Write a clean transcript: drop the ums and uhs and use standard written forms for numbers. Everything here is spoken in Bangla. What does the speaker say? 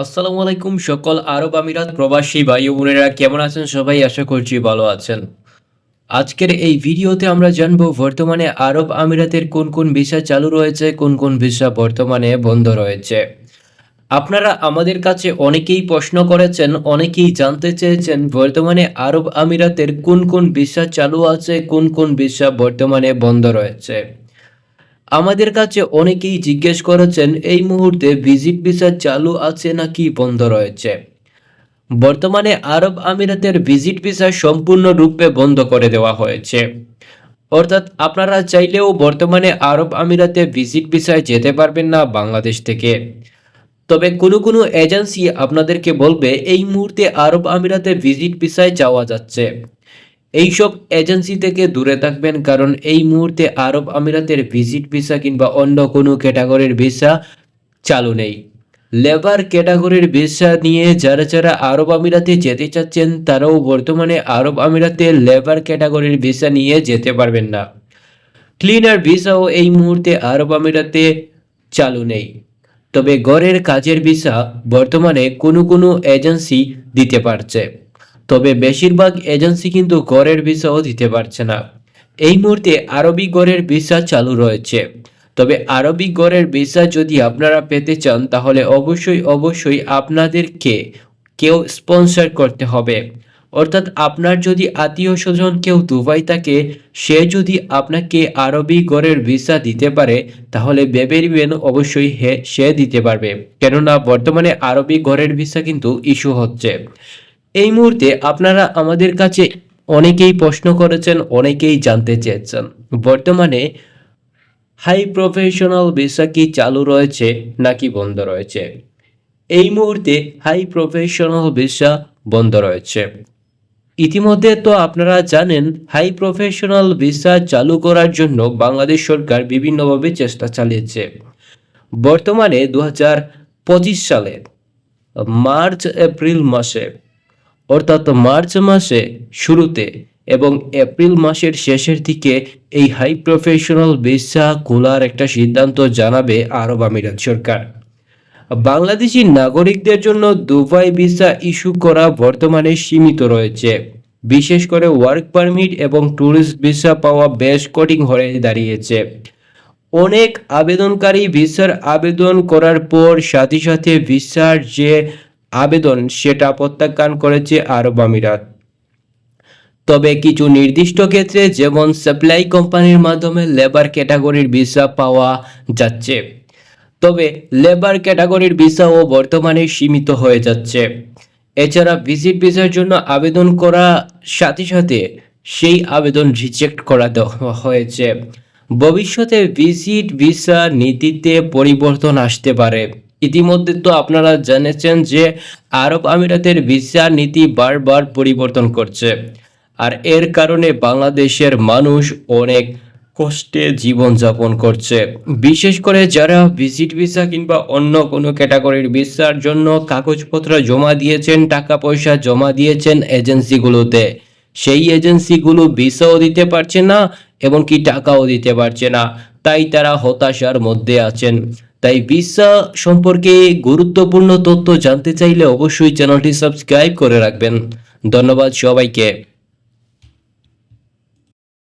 আসসালামু আলাইকুম সকল আরব আমিরাত প্রবাসী ভাই ও বোনেরা কেমন আছেন সবাই আশা করছি ভালো আছেন। আজকের এই ভিডিওতে আমরা জানব বর্তমানে আরব আমিরাতের কোন কোন ভিসা চালু রয়েছে, কোন কোন ভিসা বর্তমানে বন্ধ রয়েছে। আপনারা আমাদের কাছে অনেকেই প্রশ্ন করেছেন, অনেকেই জানতে চেয়েছেন বর্তমানে আরব আমিরাতের কোন কোন ভিসা চালু আছে, কোন কোন ভিসা বর্তমানে বন্ধ রয়েছে। আমাদের কাছে অনেকেই জিজ্ঞেস করেছেন এই মুহূর্তে ভিজিট ভিসা চালু আছে নাকি বন্ধ রয়েছে। বর্তমানে আরব আমিরাতের ভিজিট ভিসা সম্পূর্ণরূপে বন্ধ করে দেওয়া হয়েছে। অর্থাৎ আপনারা চাইলেও বর্তমানে আরব আমিরাতে ভিজিট ভিসায় যেতে পারবেন না বাংলাদেশ থেকে। তবে কোনো কোনো এজেন্সি আপনাদেরকে বলবে এই মুহূর্তে আরব আমিরাতে ভিজিট ভিসায় যাওয়া যাচ্ছে। এইসব এজেন্সি থেকে দূরে থাকবেন, কারণ এই মুহূর্তে আরব আমিরাতের ভিজিট ভিসা কিংবা অন্য কোনো ক্যাটাগরির ভিসা চালু নেই। লেবার ক্যাটাগরির ভিসা নিয়ে যারা যারা আরব আমিরাতে যেতে চাচ্ছেন তারাও বর্তমানে আরব আমিরাতে লেবার ক্যাটাগরির ভিসা নিয়ে যেতে পারবেন না। ক্লিনার ভিসাও এই মুহূর্তে আরব আমিরাতে চালু নেই। তবে ঘরের কাজের ভিসা বর্তমানে কোনো কোনো এজেন্সি দিতে পারছে, তবে বেশিরভাগ এজেন্সি কিন্তু ঘরের ভিসাও দিতে পারছে না। এই মুহূর্তে আরবি ঘরের ভিসা চালু রয়েছে। তবে আরবি ঘরের ভিসা যদি আপনারা পেতে চান তাহলে অবশ্যই আপনাদেরকে কেউ স্পন্সর করতে হবে। অর্থাৎ আপনার যদি আত্মীয় স্বজন কেউ দুবাই থাকে, সে যদি আপনাকে আরবি ঘরের ভিসা দিতে পারে তাহলে ভেবে নেবেন অবশ্যই সে দিতে পারবে, কেননা বর্তমানে আরবি ঘরের ভিসা কিন্তু ইস্যু হচ্ছে। এই মুহূর্তে আপনারা আমাদের কাছে অনেকেই প্রশ্ন করেছেন, অনেকেই জানতে চেয়েছেন বর্তমানে হাই প্রফেশনাল ভিসা কি চালু রয়েছে নাকি বন্ধ রয়েছে। এই মুহূর্তে হাই প্রফেশনাল ভিসা বন্ধ রয়েছে। ইতিমধ্যে তো আপনারা জানেন হাই প্রফেশনাল ভিসা চালু করার জন্য বাংলাদেশ সরকার বিভিন্নভাবে চেষ্টা চালিয়েছে। বর্তমানে 2025 সালে মার্চ এপ্রিল মাসে, অর্থাৎ মার্চ মাসে শুরুতে এবং এপ্রিল মাসের শেষের দিকে এই হাই প্রফেশনাল ভিসা খোলার একটা সিদ্ধান্ত জানাবে আরব আমিরাত সরকার। বাংলাদেশি নাগরিকদের জন্য দুবাই ভিসা ইস্যু করা বর্তমানে সীমিত রয়েছে। বিশেষ করে ওয়ার্ক পারমিট এবং ট্যুরিস্ট ভিসা পাওয়া বেশ কঠিন হয়ে দাঁড়িয়েছে। অনেক আবেদনকারী ভিসার আবেদন করার পর সাথে সাথে ভিসার যে আবেদন সেটা প্রত্যাখ্যান করেছে আরব আমিরাত। তবে কিছু নির্দিষ্ট ক্ষেত্রে যেমন সাপ্লাই কোম্পানির মাধ্যমে লেবার ক্যাটাগরির ভিসা পাওয়া যাচ্ছে, তবে লেবার ক্যাটাগরির ভিসাও বর্তমানে সীমিত হয়ে যাচ্ছে। এছাড়া ভিজিট ভিসার জন্য আবেদন করা সাথে সাথে সেই আবেদন রিজেক্ট করা দেওয়া হয়েছে। ভবিষ্যতে ভিজিট ভিসা নীতিতে পরিবর্তন আসতে পারে। ইতিমধ্যে তো আপনারা জেনেছেন যে আরব আমিরাতের ভিসা নীতি বারবার পরিবর্তন করছে, আর এর কারণে বাংলাদেশের মানুষ অনেক কষ্টে জীবনযাপন করছে। বিশেষ করে যারা ভিজিট ভিসা কিংবা অন্য কোনো ক্যাটাগরির ভিসার জন্য কাগজপত্র জমা দিয়েছেন, টাকা পয়সা জমা দিয়েছেন এজেন্সিগুলোতে, সেই এজেন্সিগুলো ভিসাও দিতে পারছে না, এমনকি টাকাও দিতে পারছে না। তাই তারা হতাশার মধ্যে আছেন। তাই ভিসা সম্পর্কে গুরুত্বপূর্ণ তথ্য জানতে চাইলে অবশ্যই চ্যানেলটি সাবস্ক্রাইব করে রাখবেন। ধন্যবাদ সবাইকে।